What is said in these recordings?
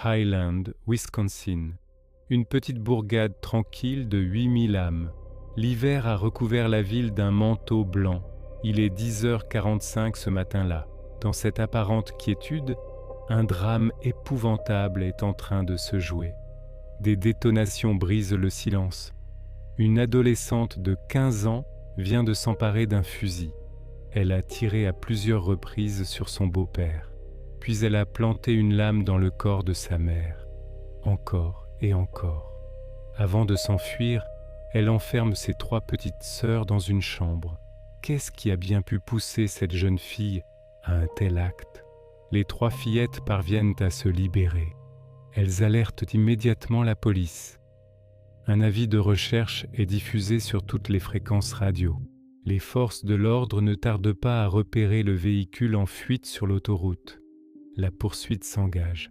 Highland, Wisconsin. Une petite bourgade tranquille de 8000 âmes. L'hiver a recouvert la ville d'un manteau blanc. Il est 10h45 ce matin-là. Dans cette apparente quiétude, un drame épouvantable est en train de se jouer. Des détonations brisent le silence. Une adolescente de 15 ans vient de s'emparer d'un fusil. Elle a tiré à plusieurs reprises sur son beau-père. Puis elle a planté une lame dans le corps de sa mère. Encore et encore. Avant de s'enfuir, elle enferme ses 3 petites sœurs dans une chambre. Qu'est-ce qui a bien pu pousser cette jeune fille à un tel acte? Les 3 fillettes parviennent à se libérer. Elles alertent immédiatement la police. Un avis de recherche est diffusé sur toutes les fréquences radio. Les forces de l'ordre ne tardent pas à repérer le véhicule en fuite sur l'autoroute. La poursuite s'engage.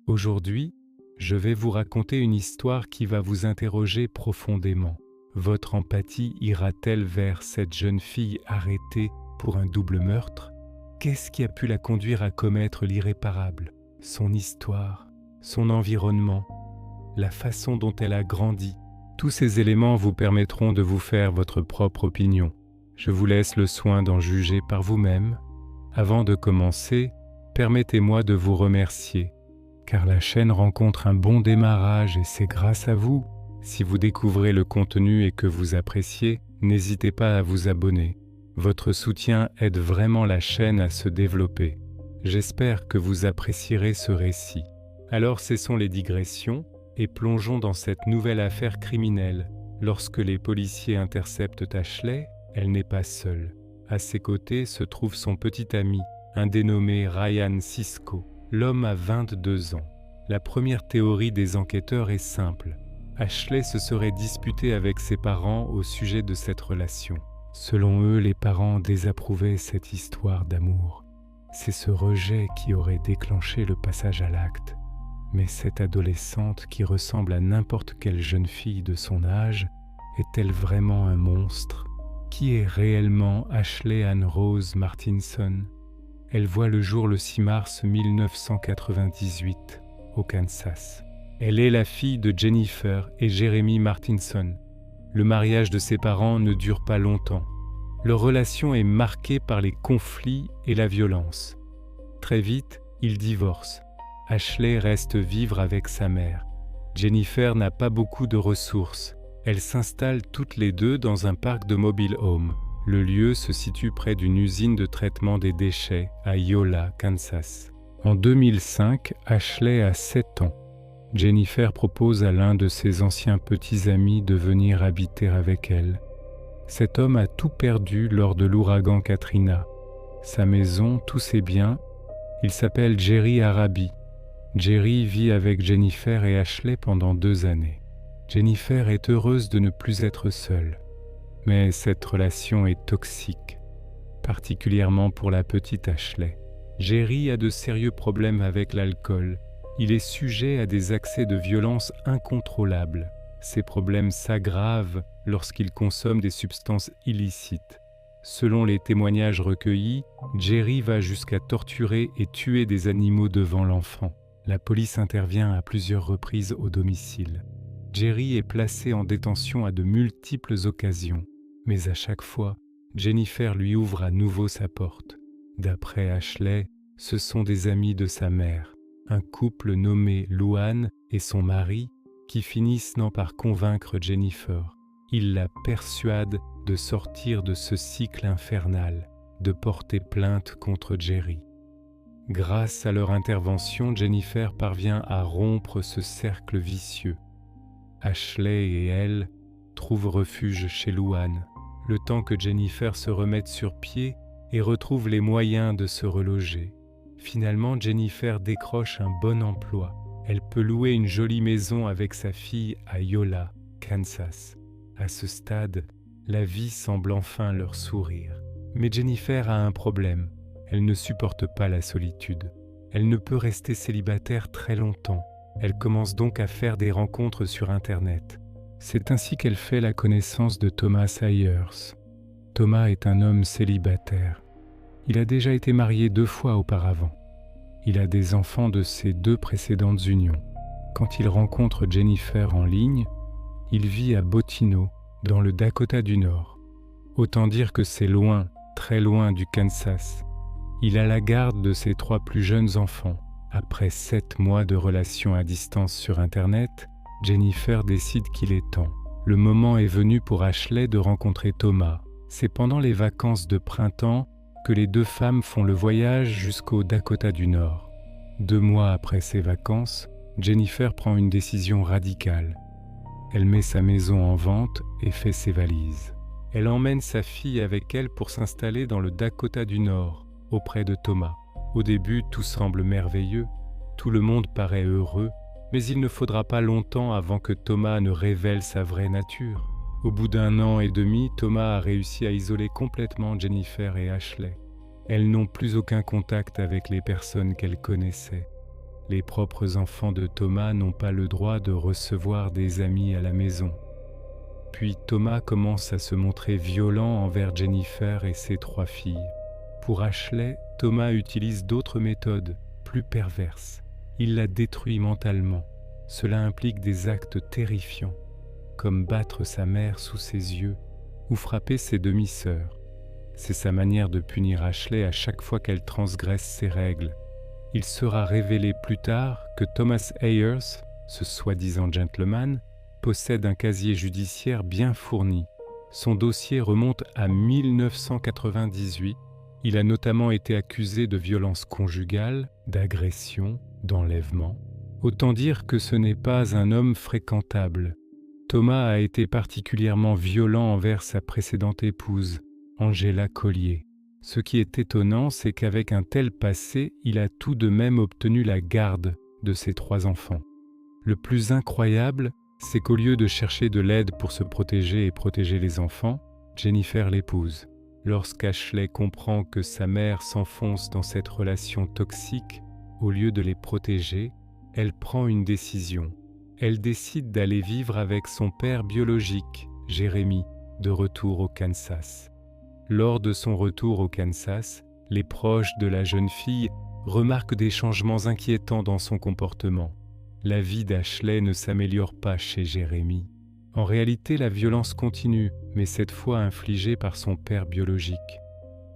Aujourd'hui, je vais vous raconter une histoire qui va vous interroger profondément. Votre empathie ira-t-elle vers cette jeune fille arrêtée pour un double meurtre? Qu'est-ce qui a pu la conduire à commettre l'irréparable? Son histoire, son environnement, la façon dont elle a grandi. Tous ces éléments vous permettront de vous faire votre propre opinion. Je vous laisse le soin d'en juger par vous-même. Avant de commencer, permettez-moi de vous remercier, car la chaîne rencontre un bon démarrage et c'est grâce à vous. Si vous découvrez le contenu et que vous appréciez, n'hésitez pas à vous abonner. Votre soutien aide vraiment la chaîne à se développer. J'espère que vous apprécierez ce récit. Alors cessons les digressions et plongeons dans cette nouvelle affaire criminelle. Lorsque les policiers interceptent Ashley, elle n'est pas seule. À ses côtés se trouve son petit ami, un dénommé Ryan Sisko. L'homme a 22 ans. La première théorie des enquêteurs est simple. Ashley se serait disputée avec ses parents au sujet de cette relation. Selon eux, les parents désapprouvaient cette histoire d'amour. C'est ce rejet qui aurait déclenché le passage à l'acte. Mais cette adolescente qui ressemble à n'importe quelle jeune fille de son âge, est-elle vraiment un monstre? Qui est réellement Ashley Ann Rose Martinson? Elle voit le jour le 6 mars 1998, au Kansas. Elle est la fille de Jennifer et Jeremy Martinson. Le mariage de ses parents ne dure pas longtemps. Leur relation est marquée par les conflits et la violence. Très vite, ils divorcent. Ashley reste vivre avec sa mère. Jennifer n'a pas beaucoup de ressources. Elles s'installent toutes les deux dans un parc de mobile home. Le lieu se situe près d'une usine de traitement des déchets à Iola, Kansas. En 2005, Ashley a 7 ans. Jennifer propose à l'un de ses anciens petits amis de venir habiter avec elle. Cet homme a tout perdu lors de l'ouragan Katrina. Sa maison, tous ses biens. Il s'appelle Jerry Arabi. Jerry vit avec Jennifer et Ashley pendant 2 années. Jennifer est heureuse de ne plus être seule. Mais cette relation est toxique, particulièrement pour la petite Ashley. Jerry a de sérieux problèmes avec l'alcool. Il est sujet à des accès de violence incontrôlables. Ces problèmes s'aggravent lorsqu'il consomme des substances illicites. Selon les témoignages recueillis, Jerry va jusqu'à torturer et tuer des animaux devant l'enfant. La police intervient à plusieurs reprises au domicile. Jerry est placé en détention à de multiples occasions, mais à chaque fois, Jennifer lui ouvre à nouveau sa porte. D'après Ashley, ce sont des amis de sa mère, un couple nommé Luann et son mari, qui finissent par convaincre Jennifer. Ils la persuadent de sortir de ce cycle infernal, de porter plainte contre Jerry. Grâce à leur intervention, Jennifer parvient à rompre ce cercle vicieux. Ashley et elle trouvent refuge chez Luann, le temps que Jennifer se remette sur pied et retrouve les moyens de se reloger. Finalement, Jennifer décroche un bon emploi. Elle peut louer une jolie maison avec sa fille à Iola, Kansas. À ce stade, la vie semble enfin leur sourire. Mais Jennifer a un problème. Elle ne supporte pas la solitude. Elle ne peut rester célibataire très longtemps. Elle commence donc à faire des rencontres sur Internet. C'est ainsi qu'elle fait la connaissance de Thomas Ayers. Thomas est un homme célibataire. Il a déjà été marié 2 fois auparavant. Il a des enfants de ses 2 précédentes unions. Quand il rencontre Jennifer en ligne, il vit à Bottineau, dans le Dakota du Nord. Autant dire que c'est loin, très loin du Kansas. Il a la garde de ses 3 plus jeunes enfants. Après 7 mois de relation à distance sur Internet, Jennifer décide qu'il est temps. Le moment est venu pour Ashley de rencontrer Thomas. C'est pendant les vacances de printemps que les 2 femmes font le voyage jusqu'au Dakota du Nord. 2 mois après ces vacances, Jennifer prend une décision radicale. Elle met sa maison en vente et fait ses valises. Elle emmène sa fille avec elle pour s'installer dans le Dakota du Nord, auprès de Thomas. Au début, tout semble merveilleux, tout le monde paraît heureux, mais il ne faudra pas longtemps avant que Thomas ne révèle sa vraie nature. Au bout d'1 an et demi, Thomas a réussi à isoler complètement Jennifer et Ashley. Elles n'ont plus aucun contact avec les personnes qu'elles connaissaient. Les propres enfants de Thomas n'ont pas le droit de recevoir des amis à la maison. Puis Thomas commence à se montrer violent envers Jennifer et ses 3 filles. Pour Ashley, Thomas utilise d'autres méthodes, plus perverses. Il la détruit mentalement. Cela implique des actes terrifiants, comme battre sa mère sous ses yeux ou frapper ses demi-sœurs. C'est sa manière de punir Ashley à chaque fois qu'elle transgresse ses règles. Il sera révélé plus tard que Thomas Ayers, ce soi-disant gentleman, possède un casier judiciaire bien fourni. Son dossier remonte à 1998. Il a notamment été accusé de violences conjugales, d'agression, d'enlèvement. Autant dire que ce n'est pas un homme fréquentable. Thomas a été particulièrement violent envers sa précédente épouse, Angela Collier. Ce qui est étonnant, c'est qu'avec un tel passé, il a tout de même obtenu la garde de ses 3 enfants. Le plus incroyable, c'est qu'au lieu de chercher de l'aide pour se protéger et protéger les enfants, Jennifer l'épouse. Lorsqu'Ashley comprend que sa mère s'enfonce dans cette relation toxique, au lieu de les protéger, elle prend une décision. Elle décide d'aller vivre avec son père biologique, Jérémy, de retour au Kansas. Lors de son retour au Kansas, les proches de la jeune fille remarquent des changements inquiétants dans son comportement. La vie d'Ashley ne s'améliore pas chez Jérémy. En réalité, la violence continue, mais cette fois infligée par son père biologique.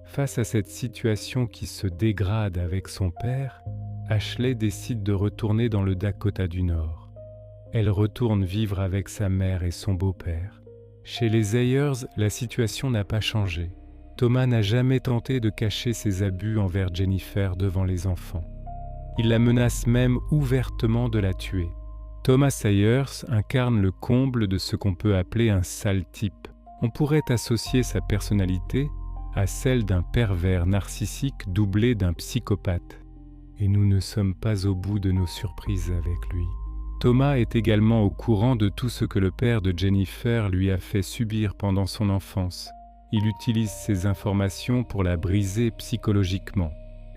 Face à cette situation qui se dégrade avec son père, Ashley décide de retourner dans le Dakota du Nord. Elle retourne vivre avec sa mère et son beau-père. Chez les Ayers, la situation n'a pas changé. Thomas n'a jamais tenté de cacher ses abus envers Jennifer devant les enfants. Il la menace même ouvertement de la tuer. Thomas Ayers incarne le comble de ce qu'on peut appeler un sale type. On pourrait associer sa personnalité à celle d'un pervers narcissique doublé d'un psychopathe. Et nous ne sommes pas au bout de nos surprises avec lui. Thomas est également au courant de tout ce que le père de Jennifer lui a fait subir pendant son enfance. Il utilise ces informations pour la briser psychologiquement.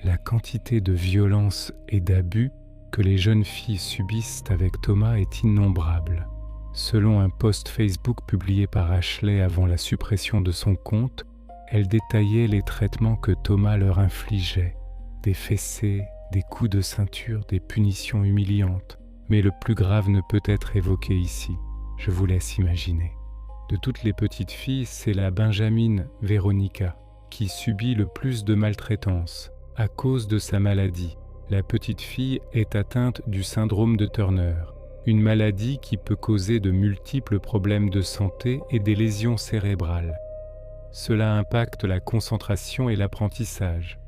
La quantité de violence et d'abus que les jeunes filles subissent avec Thomas est innombrable. Selon un post Facebook publié par Ashley avant la suppression de son compte, elle détaillait les traitements que Thomas leur infligeait. Des fessées, des coups de ceinture, des punitions humiliantes. Mais le plus grave ne peut être évoqué ici. Je vous laisse imaginer. De toutes les petites filles, c'est la Benjamine, Véronica, qui subit le plus de maltraitance à cause de sa maladie. La petite fille est atteinte du syndrome de Turner, une maladie qui peut causer de multiples problèmes de santé et des lésions cérébrales. Cela impacte la concentration et l'apprentissage.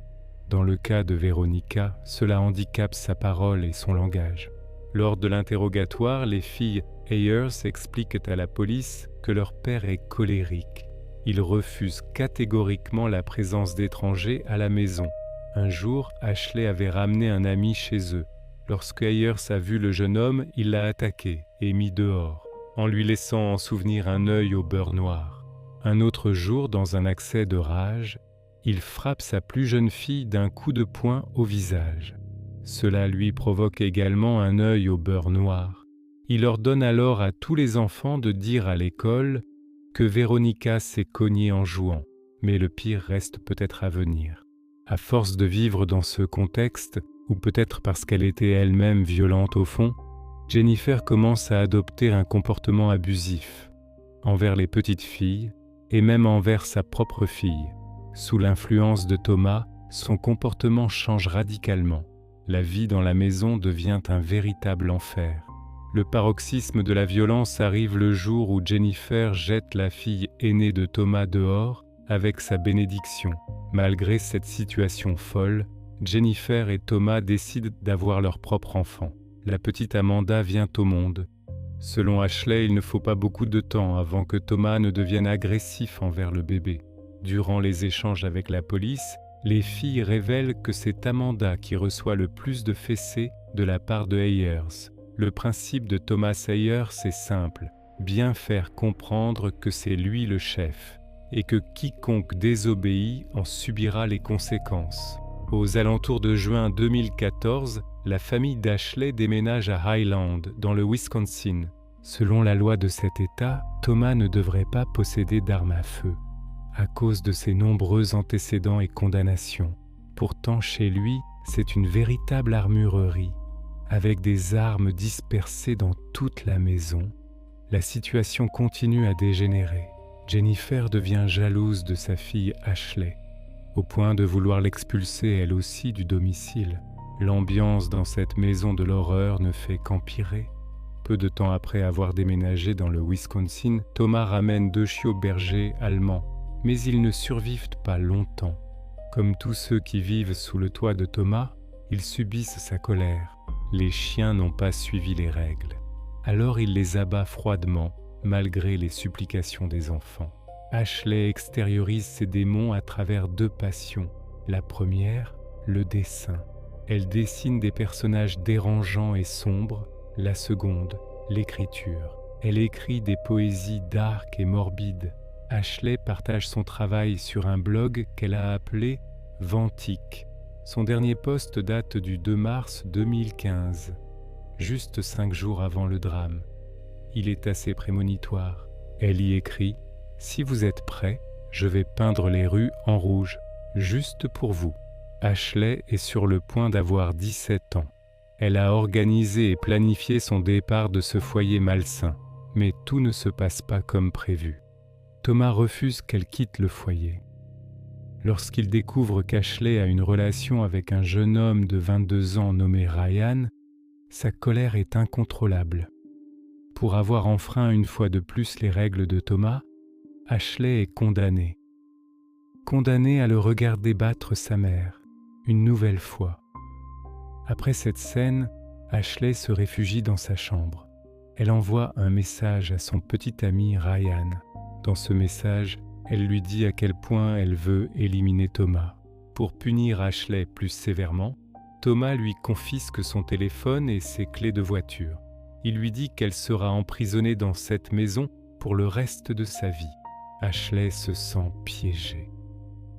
Dans le cas de Véronica, cela handicape sa parole et son langage. Lors de l'interrogatoire, les filles Ayers expliquent à la police que leur père est colérique. Il refuse catégoriquement la présence d'étrangers à la maison. Un jour, Ashley avait ramené un ami chez eux. Lorsque Ayers a vu le jeune homme, il l'a attaqué et mis dehors, en lui laissant en souvenir un œil au beurre noir. Un autre jour, dans un accès de rage, il frappe sa plus jeune fille d'un coup de poing au visage. Cela lui provoque également un œil au beurre noir. Il ordonne alors à tous les enfants de dire à l'école que Véronica s'est cognée en jouant, mais le pire reste peut-être à venir. À force de vivre dans ce contexte, ou peut-être parce qu'elle était elle-même violente au fond, Jennifer commence à adopter un comportement abusif envers les petites filles et même envers sa propre fille. Sous l'influence de Thomas, son comportement change radicalement. La vie dans la maison devient un véritable enfer. Le paroxysme de la violence arrive le jour où Jennifer jette la fille aînée de Thomas dehors avec sa bénédiction. Malgré cette situation folle, Jennifer et Thomas décident d'avoir leur propre enfant. La petite Amanda vient au monde. Selon Ashley, il ne faut pas beaucoup de temps avant que Thomas ne devienne agressif envers le bébé. Durant les échanges avec la police, les filles révèlent que c'est Amanda qui reçoit le plus de fessées de la part de Ayers. Le principe de Thomas Ayers est simple, bien faire comprendre que c'est lui le chef et que quiconque désobéit en subira les conséquences. Aux alentours de juin 2014, la famille d'Ashley déménage à Highland, dans le Wisconsin. Selon la loi de cet État, Thomas ne devrait pas posséder d'armes à feu, à cause de ses nombreux antécédents et condamnations. Pourtant, chez lui, c'est une véritable armurerie, avec des armes dispersées dans toute la maison. La situation continue à dégénérer. Jennifer devient jalouse de sa fille Ashley, au point de vouloir l'expulser elle aussi du domicile. L'ambiance dans cette maison de l'horreur ne fait qu'empirer. Peu de temps après avoir déménagé dans le Wisconsin, Thomas ramène 2 chiots bergers allemands, mais ils ne survivent pas longtemps. Comme tous ceux qui vivent sous le toit de Thomas, ils subissent sa colère. Les chiens n'ont pas suivi les règles. Alors il les abat froidement, malgré les supplications des enfants. Ashley extériorise ses démons à travers 2 passions. La première, le dessin. Elle dessine des personnages dérangeants et sombres. La seconde, l'écriture. Elle écrit des poésies dark et morbides. Ashley partage son travail sur un blog qu'elle a appelé « Ventique ». Son dernier post date du 2 mars 2015, juste 5 jours avant le drame. Il est assez prémonitoire. Elle y écrit « Si vous êtes prêts, je vais peindre les rues en rouge, juste pour vous ». Ashley est sur le point d'avoir 17 ans. Elle a organisé et planifié son départ de ce foyer malsain, mais tout ne se passe pas comme prévu. Thomas refuse qu'elle quitte le foyer. Lorsqu'il découvre qu'Ashley a une relation avec un jeune homme de 22 ans nommé Ryan, sa colère est incontrôlable. Pour avoir enfreint une fois de plus les règles de Thomas, Ashley est condamnée. Condamnée à le regarder battre sa mère, une nouvelle fois. Après cette scène, Ashley se réfugie dans sa chambre. Elle envoie un message à son petit ami Ryan. Dans ce message, elle lui dit à quel point elle veut éliminer Thomas. Pour punir Ashley plus sévèrement, Thomas lui confisque son téléphone et ses clés de voiture. Il lui dit qu'elle sera emprisonnée dans cette maison pour le reste de sa vie. Ashley se sent piégée.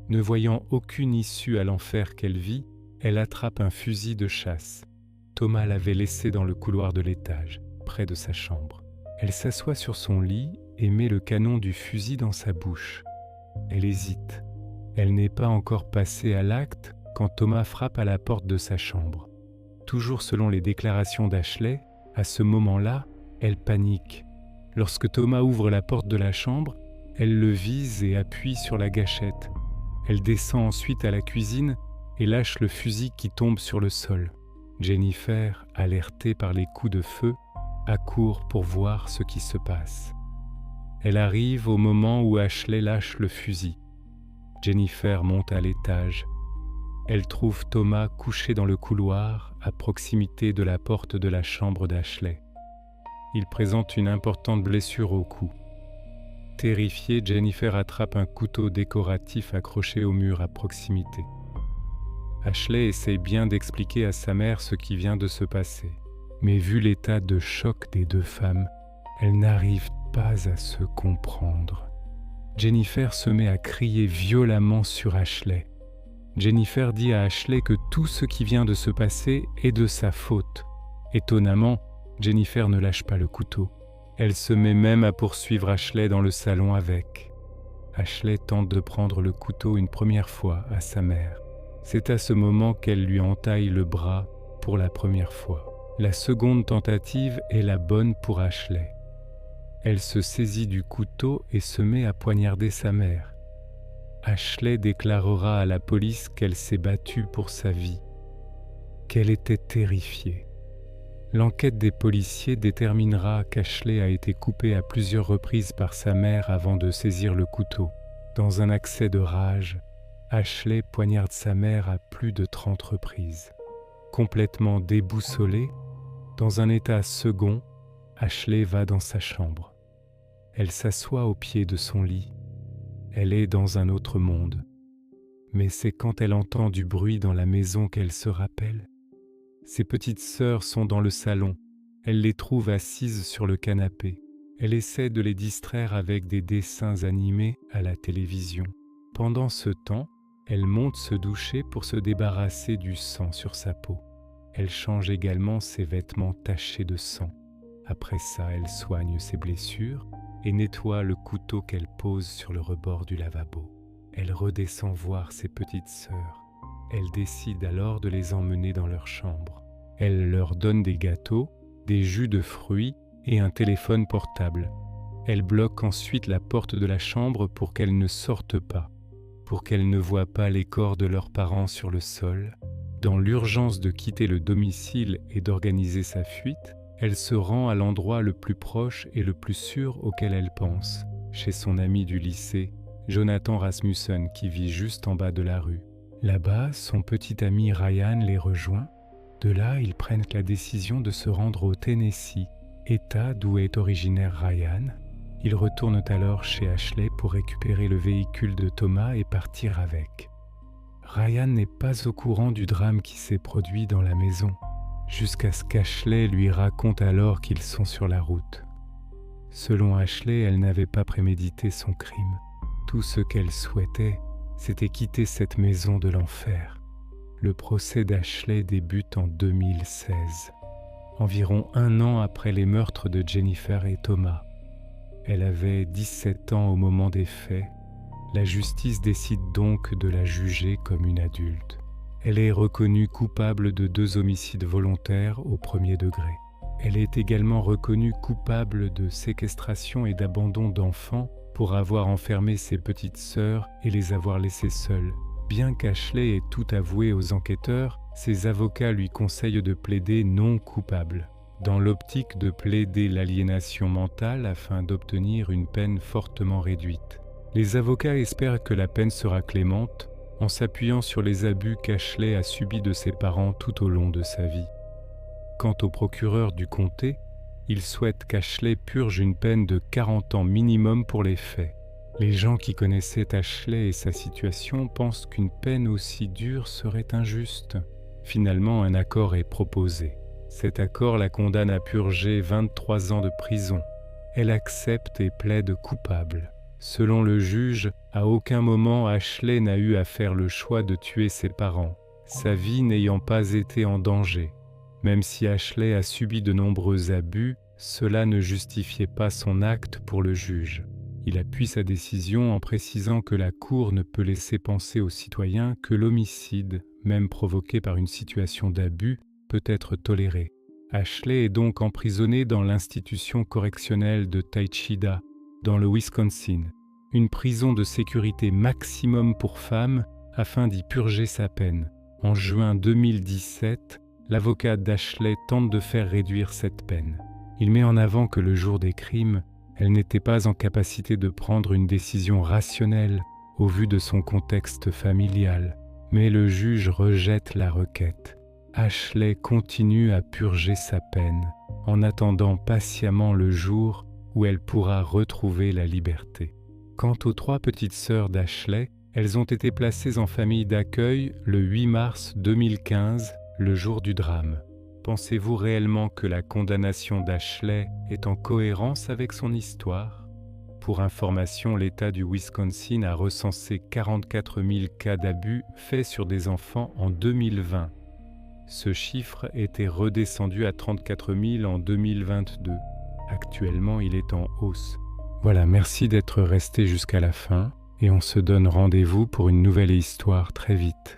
Ne voyant aucune issue à l'enfer qu'elle vit, elle attrape un fusil de chasse. Thomas l'avait laissé dans le couloir de l'étage, près de sa chambre. Elle s'assoit sur son lit et met le canon du fusil dans sa bouche. Elle hésite. Elle n'est pas encore passée à l'acte quand Thomas frappe à la porte de sa chambre. Toujours selon les déclarations d'Ashley, à ce moment-là, elle panique. Lorsque Thomas ouvre la porte de la chambre, elle le vise et appuie sur la gâchette. Elle descend ensuite à la cuisine et lâche le fusil qui tombe sur le sol. Jennifer, alertée par les coups de feu, accourt pour voir ce qui se passe. Elle arrive au moment où Ashley lâche le fusil. Jennifer monte à l'étage. Elle trouve Thomas couché dans le couloir à proximité de la porte de la chambre d'Ashley. Il présente une importante blessure au cou. Terrifiée, Jennifer attrape un couteau décoratif accroché au mur à proximité. Ashley essaye bien d'expliquer à sa mère ce qui vient de se passer. Mais vu l'état de choc des 2 femmes, elle n'arrive pas à se comprendre. Jennifer se met à crier violemment sur Ashley. Jennifer dit à Ashley que tout ce qui vient de se passer est de sa faute. Étonnamment, Jennifer ne lâche pas le couteau. Elle se met même à poursuivre Ashley dans le salon avec. Ashley tente de prendre le couteau une première fois à sa mère. C'est à ce moment qu'elle lui entaille le bras pour la première fois. La seconde tentative est la bonne pour Ashley. Elle se saisit du couteau et se met à poignarder sa mère. Ashley déclarera à la police qu'elle s'est battue pour sa vie, qu'elle était terrifiée. L'enquête des policiers déterminera qu'Ashley a été coupée à plusieurs reprises par sa mère avant de saisir le couteau. Dans un accès de rage, Ashley poignarde sa mère à plus de 30 reprises. Complètement déboussolée, dans un état second, Ashley va dans sa chambre. Elle s'assoit au pied de son lit. Elle est dans un autre monde. Mais c'est quand elle entend du bruit dans la maison qu'elle se rappelle. Ses petites sœurs sont dans le salon. Elle les trouve assises sur le canapé. Elle essaie de les distraire avec des dessins animés à la télévision. Pendant ce temps, elle monte se doucher pour se débarrasser du sang sur sa peau. Elle change également ses vêtements tachés de sang. Après ça, elle soigne ses blessures et nettoie le couteau qu'elle pose sur le rebord du lavabo. Elle redescend voir ses petites sœurs. Elle décide alors de les emmener dans leur chambre. Elle leur donne des gâteaux, des jus de fruits et un téléphone portable. Elle bloque ensuite la porte de la chambre pour qu'elles ne sortent pas, pour qu'elles ne voient pas les corps de leurs parents sur le sol. Dans l'urgence de quitter le domicile et d'organiser sa fuite, elle se rend à l'endroit le plus proche et le plus sûr auquel elle pense, chez son ami du lycée, Jonathan Rasmussen, qui vit juste en bas de la rue. Là-bas, son petit ami Ryan les rejoint. De là, ils prennent la décision de se rendre au Tennessee, État d'où est originaire Ryan. Ils retournent alors chez Ashley pour récupérer le véhicule de Thomas et partir avec. Ryan n'est pas au courant du drame qui s'est produit dans la maison, jusqu'à ce qu'Ashley lui raconte alors qu'ils sont sur la route. Selon Ashley, elle n'avait pas prémédité son crime. Tout ce qu'elle souhaitait, c'était quitter cette maison de l'enfer. Le procès d'Ashley débute en 2016, environ 1 an après les meurtres de Jennifer et Thomas. Elle avait 17 ans au moment des faits. La justice décide donc de la juger comme une adulte. Elle est reconnue coupable de 2 homicides volontaires au 1er degré. Elle est également reconnue coupable de séquestration et d'abandon d'enfants pour avoir enfermé ses petites sœurs et les avoir laissées seules. Bien qu'Ashley ait tout avoué aux enquêteurs, ses avocats lui conseillent de plaider non coupable, dans l'optique de plaider l'aliénation mentale afin d'obtenir une peine fortement réduite. Les avocats espèrent que la peine sera clémente, en s'appuyant sur les abus qu'Ashley a subis de ses parents tout au long de sa vie. Quant au procureur du comté, il souhaite qu'Ashley purge une peine de 40 ans minimum pour les faits. Les gens qui connaissaient Ashley et sa situation pensent qu'une peine aussi dure serait injuste. Finalement, un accord est proposé. Cet accord la condamne à purger 23 ans de prison. Elle accepte et plaide coupable. Selon le juge, à aucun moment Ashley n'a eu à faire le choix de tuer ses parents, sa vie n'ayant pas été en danger. Même si Ashley a subi de nombreux abus, cela ne justifiait pas son acte pour le juge. Il appuie sa décision en précisant que la Cour ne peut laisser penser aux citoyens que l'homicide, même provoqué par une situation d'abus, peut être toléré. Ashley est donc emprisonnée dans l'institution correctionnelle de Taycheedah, dans le Wisconsin, une prison de sécurité maximum pour femmes afin d'y purger sa peine. En juin 2017, l'avocat d'Ashley tente de faire réduire cette peine. Il met en avant que le jour des crimes, elle n'était pas en capacité de prendre une décision rationnelle au vu de son contexte familial, mais le juge rejette la requête. Ashley continue à purger sa peine en attendant patiemment le jour où elle pourra retrouver la liberté. Quant aux 3 petites sœurs d'Ashley, elles ont été placées en famille d'accueil le 8 mars 2015, le jour du drame. Pensez-vous réellement que la condamnation d'Ashley est en cohérence avec son histoire? Pour information, l'État du Wisconsin a recensé 44 000 cas d'abus faits sur des enfants en 2020. Ce chiffre était redescendu à 34 000 en 2022. Actuellement, il est en hausse. Voilà, merci d'être resté jusqu'à la fin et on se donne rendez-vous pour une nouvelle histoire très vite.